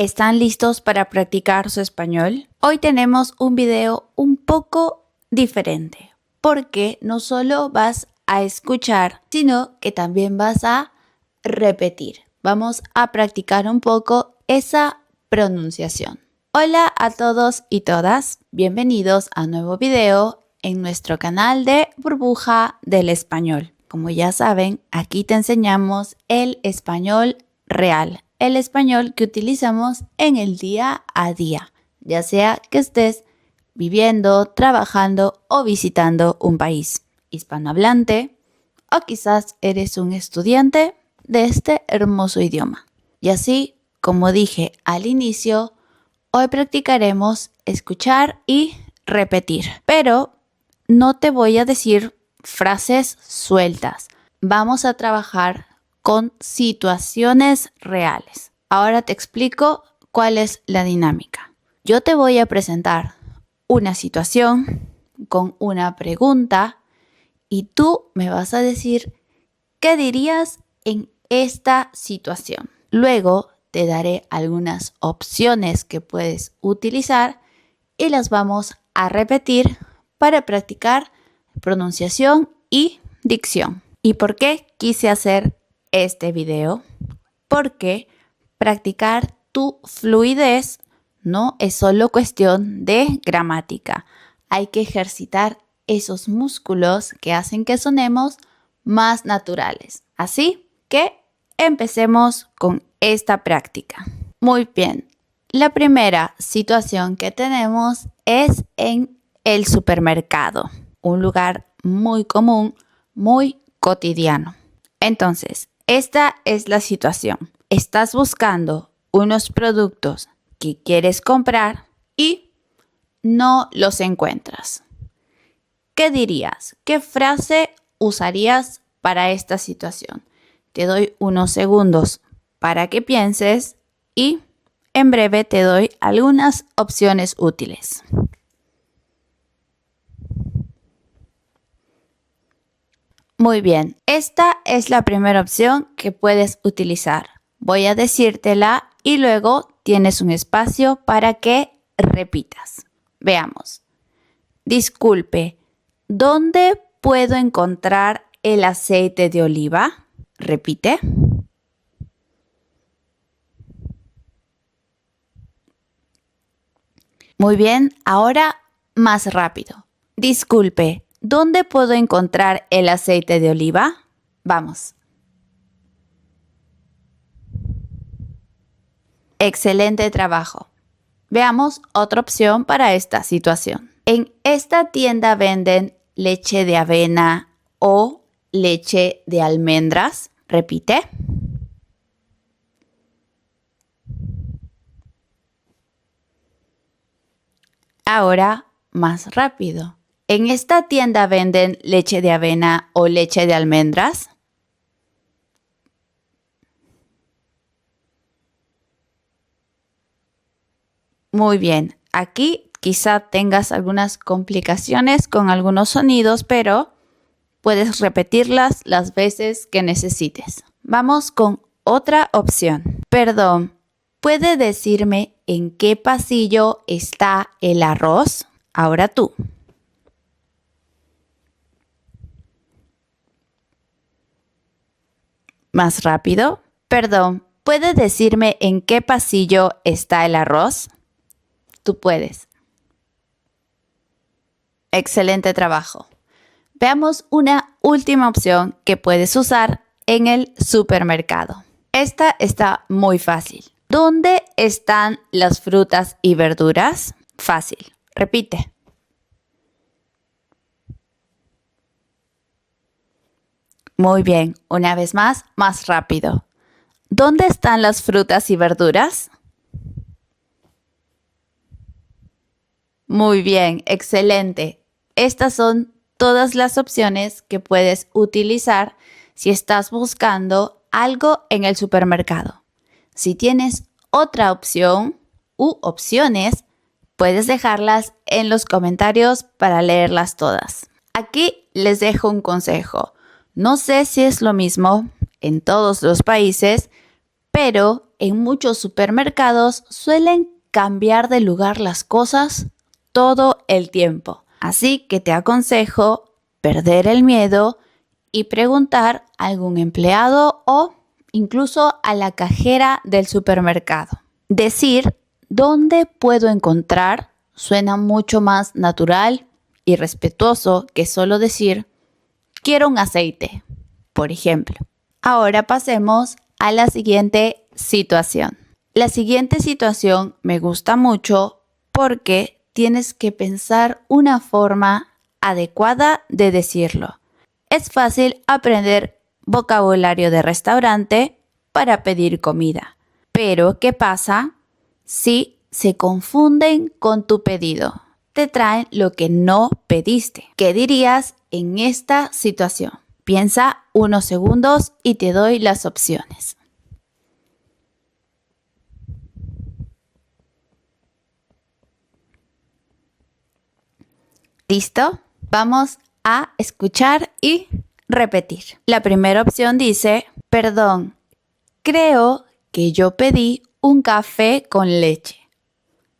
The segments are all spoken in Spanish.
¿Están listos para practicar su español? Hoy tenemos un video un poco diferente, porque no solo vas a escuchar, sino que también vas a repetir. Vamos a practicar un poco esa pronunciación. Hola a todos y todas, bienvenidos a un nuevo video en nuestro canal de Burbuja del Español. Como ya saben, aquí te enseñamos el español real, el español que utilizamos en el día a día, ya sea que estés viviendo, trabajando o visitando un país hispanohablante o quizás eres un estudiante de este hermoso idioma. Y así, como dije al inicio, hoy practicaremos escuchar y repetir, pero no te voy a decir frases sueltas. Vamos a trabajar con situaciones reales. Ahora te explico cuál es la dinámica. Yo te voy a presentar una situación con una pregunta y tú me vas a decir qué dirías en esta situación. Luego te daré algunas opciones que puedes utilizar y las vamos a repetir para practicar pronunciación y dicción. ¿Y por qué quise hacer este video? Porque practicar tu fluidez no es solo cuestión de gramática. Hay que ejercitar esos músculos que hacen que sonemos más naturales. Así que empecemos con esta práctica. Muy bien. La primera situación que tenemos es en el supermercado, un lugar muy común, muy cotidiano. Entonces, esta es la situación. Estás buscando unos productos que quieres comprar y no los encuentras. ¿Qué dirías? ¿Qué frase usarías para esta situación? Te doy unos segundos para que pienses y en breve te doy algunas opciones útiles. Muy bien, esta es la primera opción que puedes utilizar. Voy a decírtela y luego tienes un espacio para que repitas. Veamos. Disculpe, ¿dónde puedo encontrar el aceite de oliva? Repite. Muy bien, ahora más rápido. Disculpe, ¿dónde puedo encontrar el aceite de oliva? Vamos. Excelente trabajo. Veamos otra opción para esta situación. En esta tienda venden leche de avena o leche de almendras. Repite. Ahora más rápido. ¿En esta tienda venden leche de avena o leche de almendras? Muy bien. Aquí quizá tengas algunas complicaciones con algunos sonidos, pero puedes repetirlas las veces que necesites. Vamos con otra opción. Perdón, ¿puede decirme en qué pasillo está el arroz? Ahora tú. Más rápido. Perdón, ¿puede decirme en qué pasillo está el arroz? Tú puedes. Excelente trabajo. Veamos una última opción que puedes usar en el supermercado. Esta está muy fácil. ¿Dónde están las frutas y verduras? Fácil. Repite. Muy bien. Una vez más rápido. ¿Dónde están las frutas y verduras? Muy bien, excelente. Estas son todas las opciones que puedes utilizar si estás buscando algo en el supermercado. Si tienes otra opción u opciones, puedes dejarlas en los comentarios para leerlas todas. Aquí les dejo un consejo. No sé si es lo mismo en todos los países, pero en muchos supermercados suelen cambiar de lugar las cosas todo el tiempo. Así que te aconsejo perder el miedo y preguntar a algún empleado o incluso a la cajera del supermercado. Decir ¿dónde puedo encontrar? Suena mucho más natural y respetuoso que solo decir quiero un aceite, por ejemplo. Ahora pasemos a la siguiente situación. La siguiente situación me gusta mucho porque tienes que pensar una forma adecuada de decirlo. Es fácil aprender vocabulario de restaurante para pedir comida. Pero, ¿qué pasa si se confunden con tu pedido? Te traen lo que no pediste. ¿Qué dirías en esta situación? Piensa unos segundos y te doy las opciones. ¿Listo? Vamos a escuchar y repetir. La primera opción dice, perdón, creo que yo pedí un café con leche.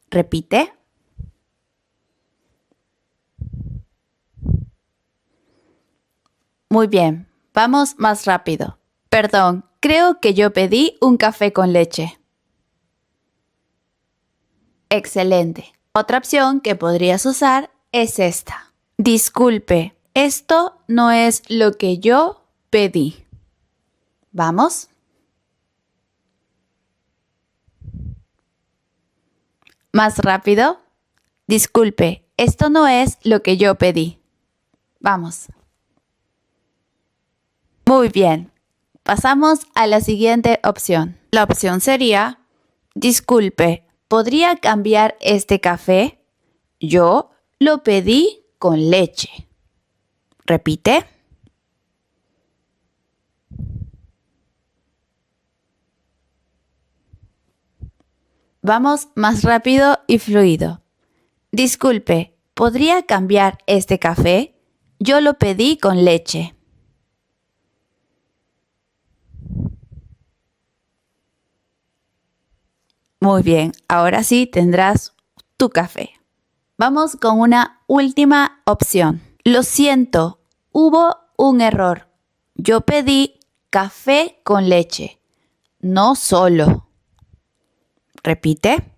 Repite. Muy bien, vamos más rápido. Perdón, creo que yo pedí un café con leche. Excelente. Otra opción que podrías usar es esta. Disculpe, esto no es lo que yo pedí. ¿Vamos? Más rápido. Disculpe, esto no es lo que yo pedí. Vamos. Muy bien. Pasamos a la siguiente opción. La opción sería, disculpe, ¿podría cambiar este café? Yo lo pedí con leche. Repite. Vamos más rápido y fluido. Disculpe, ¿podría cambiar este café? Yo lo pedí con leche. Muy bien, ahora sí tendrás tu café. Vamos con una última opción. Lo siento, hubo un error. Yo pedí café con leche, no solo. Repite.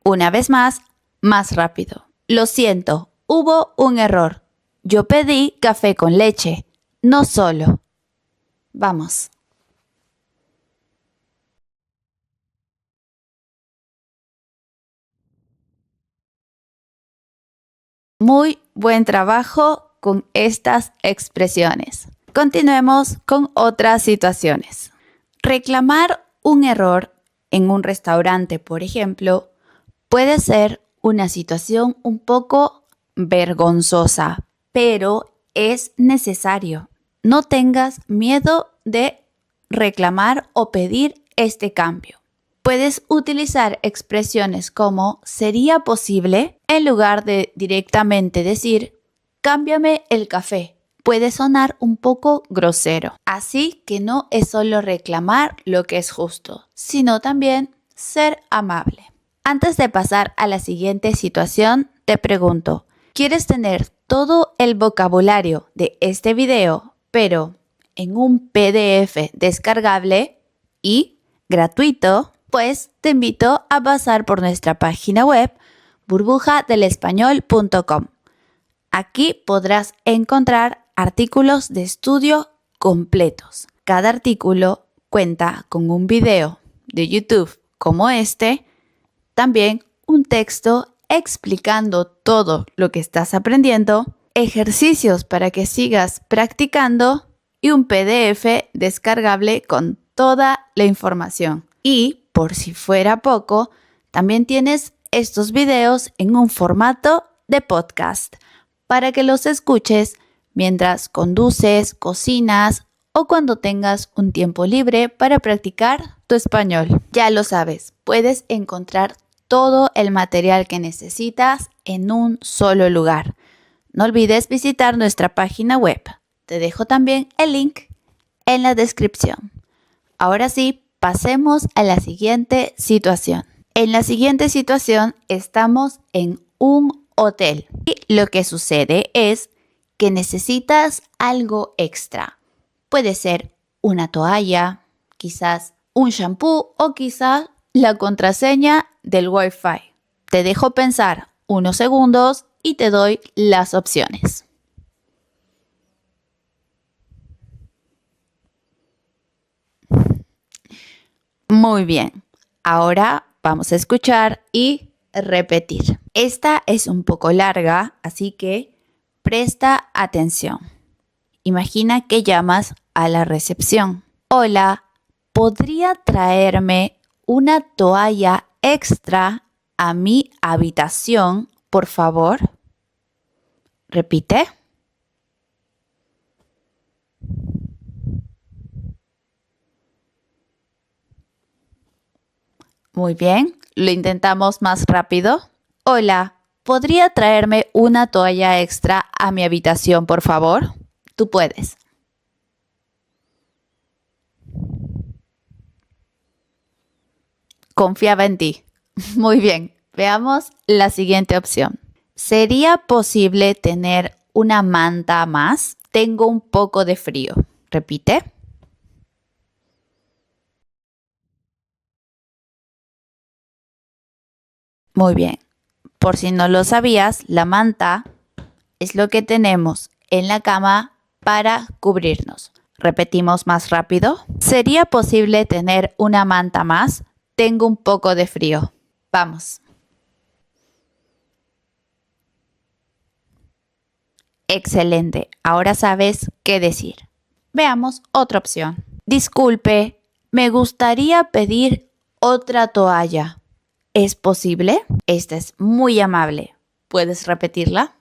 Una vez más rápido. Lo siento, hubo un error. Yo pedí café con leche, no solo. Vamos. Muy buen trabajo con estas expresiones. Continuemos con otras situaciones. Reclamar un error en un restaurante, por ejemplo, puede ser una situación un poco vergonzosa, pero es necesario. No tengas miedo de reclamar o pedir este cambio. Puedes utilizar expresiones como ¿sería posible? En lugar de directamente decir cámbiame el café. Puede sonar un poco grosero. Así que no es solo reclamar lo que es justo, sino también ser amable. Antes de pasar a la siguiente situación, te pregunto, ¿quieres tener todo el vocabulario de este video, pero en un PDF descargable y gratuito? Pues te invito a pasar por nuestra página web burbujadelespañol.com. Aquí podrás encontrar artículos de estudio completos. Cada artículo cuenta con un video de YouTube como este, también un texto explicando todo lo que estás aprendiendo, ejercicios para que sigas practicando y un PDF descargable con toda la información. Y, por si fuera poco, también tienes estos videos en un formato de podcast para que los escuches mientras conduces, cocinas o cuando tengas un tiempo libre para practicar tu español. Ya lo sabes, puedes encontrar todo el material que necesitas en un solo lugar. no olvides visitar nuestra página web. Te dejo también el link en la descripción. Ahora sí, pasemos a la siguiente situación. En la siguiente situación estamos en un hotel y lo que sucede es que necesitas algo extra. Puede ser una toalla, quizás un shampoo o quizás la contraseña del Wi-Fi. Te dejo pensar unos segundos y te doy las opciones. Muy bien, ahora vamos a escuchar y repetir. Esta es un poco larga, así que presta atención. Imagina que llamas a la recepción. Hola, ¿podría traerme una toalla extra a mi habitación, por favor? Repite. Muy bien, lo intentamos más rápido. Hola, ¿podría traerme una toalla extra a mi habitación, por favor? Tú puedes. Confiaba en ti. Muy bien, veamos la siguiente opción. ¿Sería posible tener una manta más? Tengo un poco de frío. Repite. Muy bien. Por si no lo sabías, la manta es lo que tenemos en la cama para cubrirnos. Repetimos más rápido. ¿Sería posible tener una manta más? Tengo un poco de frío. Vamos. Excelente. Ahora sabes qué decir. Veamos otra opción. Disculpe, me gustaría pedir otra toalla. ¿Es posible? Esta es muy amable. ¿Puedes repetirla?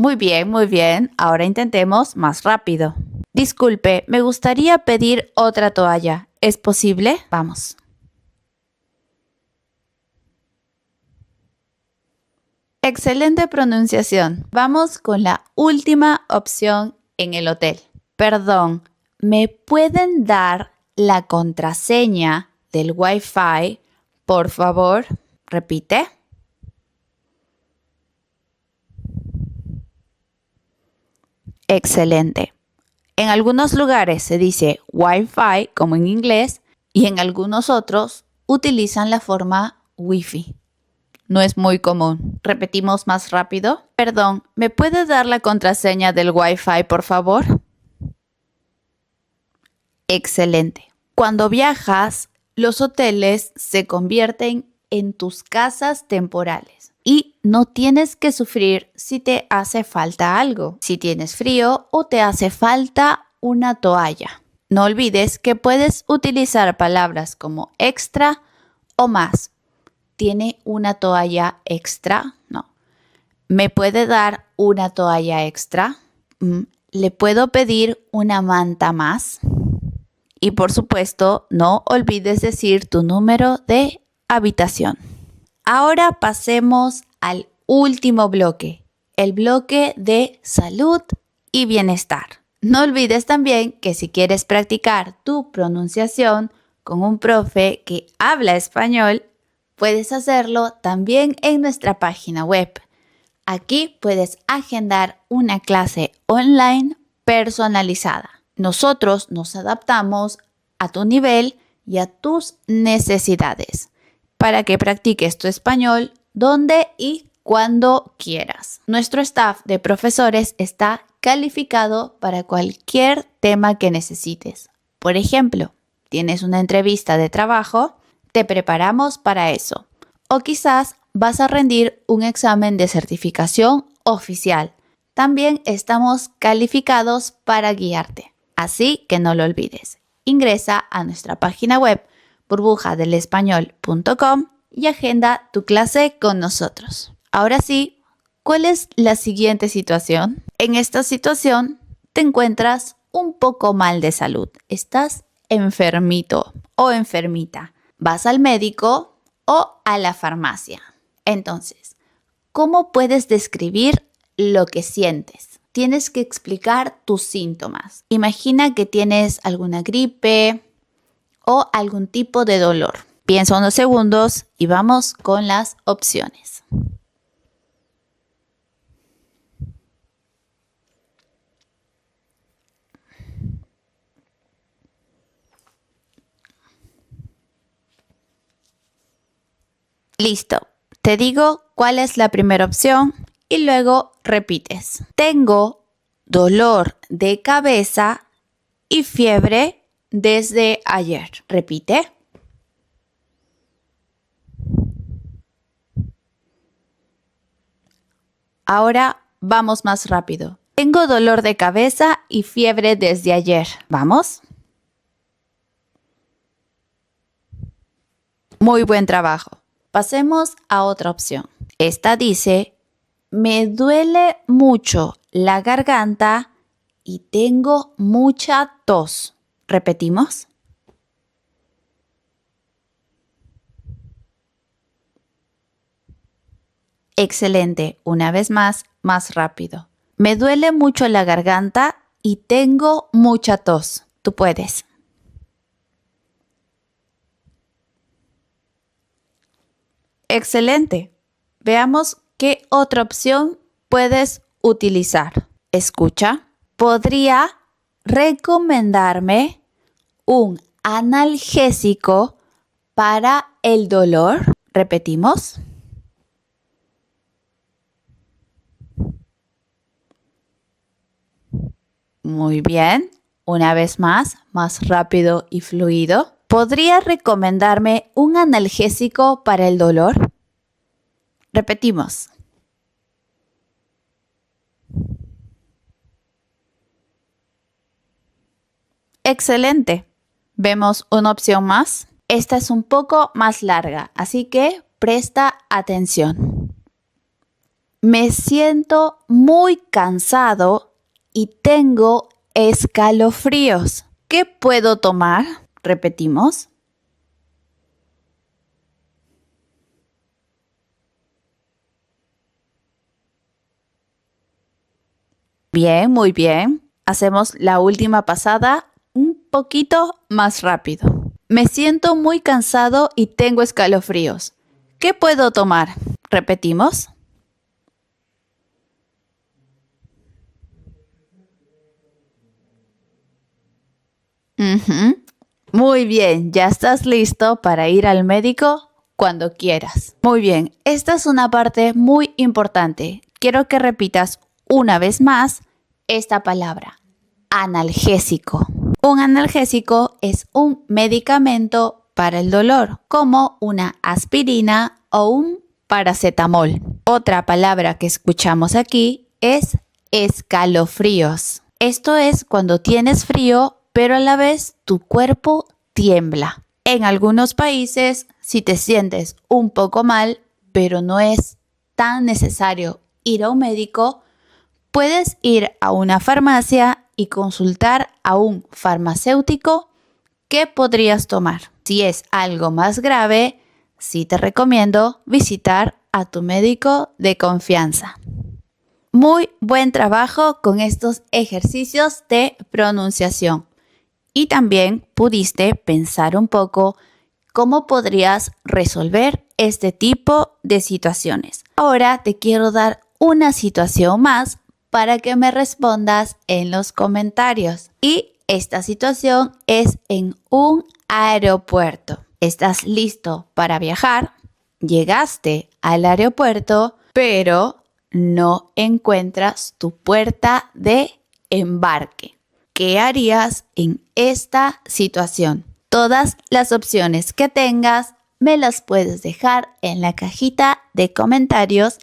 Muy bien, muy bien. Ahora intentemos más rápido. Disculpe, me gustaría pedir otra toalla. ¿Es posible? Vamos. Excelente pronunciación. Vamos con la última opción en el hotel. Perdón, ¿me pueden dar la contraseña del Wi-Fi, por favor? Repite. Excelente. En algunos lugares se dice Wi-Fi, como en inglés, y en algunos otros utilizan la forma Wi-Fi. No es muy común. Repetimos más rápido. Perdón, ¿me puede dar la contraseña del Wi-Fi, por favor? Excelente. Cuando viajas, los hoteles se convierten en tus casas temporales y no tienes que sufrir si te hace falta algo, si tienes frío o te hace falta una toalla. No olvides que puedes utilizar palabras como extra o más. ¿Tiene una toalla extra? No. ¿Me puede dar una toalla extra? ¿Le puedo pedir una manta más? Y por supuesto, no olvides decir tu número de habitación. Ahora pasemos al último bloque, el bloque de salud y bienestar. No olvides también que si quieres practicar tu pronunciación con un profe que habla español, puedes hacerlo también en nuestra página web. Aquí puedes agendar una clase online personalizada. Nosotros nos adaptamos a tu nivel y a tus necesidades para que practiques tu español donde y cuando quieras. Nuestro staff de profesores está calificado para cualquier tema que necesites. Por ejemplo, tienes una entrevista de trabajo, te preparamos para eso. O quizás vas a rendir un examen de certificación oficial. También estamos calificados para guiarte. Así que no lo olvides. Ingresa a nuestra página web burbujadelespañol.com y agenda tu clase con nosotros. Ahora sí, ¿cuál es la siguiente situación? En esta situación te encuentras un poco mal de salud. Estás enfermito o enfermita. Vas al médico o a la farmacia. Entonces, ¿cómo puedes describir lo que sientes? Tienes que explicar tus síntomas. Imagina que tienes alguna gripe o algún tipo de dolor. Piensa unos segundos y vamos con las opciones. Listo. Te digo cuál es la primera opción y luego repites. Tengo dolor de cabeza y fiebre desde ayer. Repite. Ahora vamos más rápido. Tengo dolor de cabeza y fiebre desde ayer. ¿Vamos? Muy buen trabajo. Pasemos a otra opción. Esta dice, me duele mucho la garganta y tengo mucha tos. ¿Repetimos? Excelente. Una vez más rápido. Me duele mucho la garganta y tengo mucha tos. Tú puedes. Excelente. Veamos qué otra opción puedes utilizar. Escucha. ¿Podría recomendarme un analgésico para el dolor? ¿Repetimos? Muy bien. Una vez más rápido y fluido. ¿Podría recomendarme un analgésico para el dolor? Repetimos. Excelente. Vemos una opción más. Esta es un poco más larga, así que presta atención. Me siento muy cansado y tengo escalofríos. ¿Qué puedo tomar? Repetimos. Bien, muy bien. Hacemos la última pasada un poquito más rápido. Me siento muy cansado y tengo escalofríos. ¿Qué puedo tomar? Repetimos. Muy bien, ya estás listo para ir al médico cuando quieras. Muy bien, esta es una parte muy importante. Quiero que repitas una vez más esta palabra, analgésico. Un analgésico es un medicamento para el dolor, como una aspirina o un paracetamol. Otra palabra que escuchamos aquí es escalofríos. Esto es cuando tienes frío, pero a la vez tu cuerpo tiembla. En algunos países, si te sientes un poco mal, pero no es tan necesario ir a un médico, puedes ir a una farmacia y consultar a un farmacéutico qué podrías tomar. Si es algo más grave, sí te recomiendo visitar a tu médico de confianza. Muy buen trabajo con estos ejercicios de pronunciación. Y también pudiste pensar un poco cómo podrías resolver este tipo de situaciones. Ahora te quiero dar una situación más para que me respondas en los comentarios. Y esta situación es en un aeropuerto. ¿Estás listo para viajar? Llegaste al aeropuerto, pero no encuentras tu puerta de embarque. ¿Qué harías en esta situación? Todas las opciones que tengas me las puedes dejar en la cajita de comentarios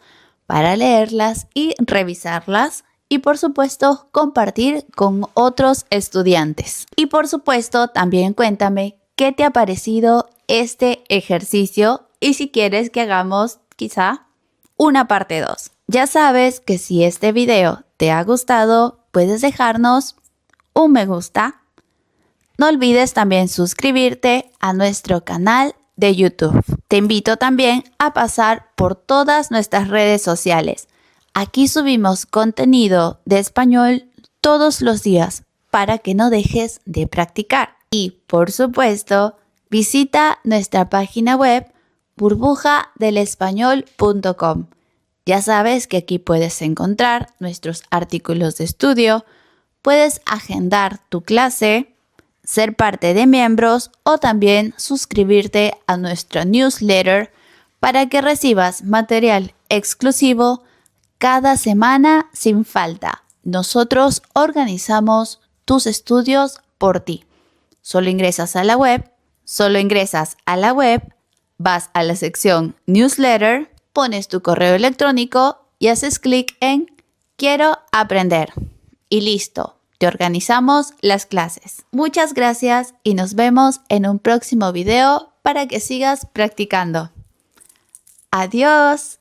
para leerlas y revisarlas y por supuesto compartir con otros estudiantes. Y por supuesto también cuéntame qué te ha parecido este ejercicio y si quieres que hagamos quizá una parte 2. Ya sabes que si este video te ha gustado, puedes dejarnos un me gusta. No olvides también suscribirte a nuestro canal de YouTube. Te invito también a pasar por todas nuestras redes sociales. Aquí subimos contenido de español todos los días para que no dejes de practicar. Y, por supuesto, visita nuestra página web burbujadelespañol.com. Ya sabes que aquí puedes encontrar nuestros artículos de estudio, puedes agendar tu clase, ser parte de miembros o también suscribirte a nuestro newsletter para que recibas material exclusivo cada semana sin falta. Nosotros organizamos tus estudios por ti. Solo ingresas a la web, vas a la sección newsletter, pones tu correo electrónico y haces clic en Quiero aprender. Y listo, te organizamos las clases. Muchas gracias y nos vemos en un próximo video para que sigas practicando. ¡Adiós!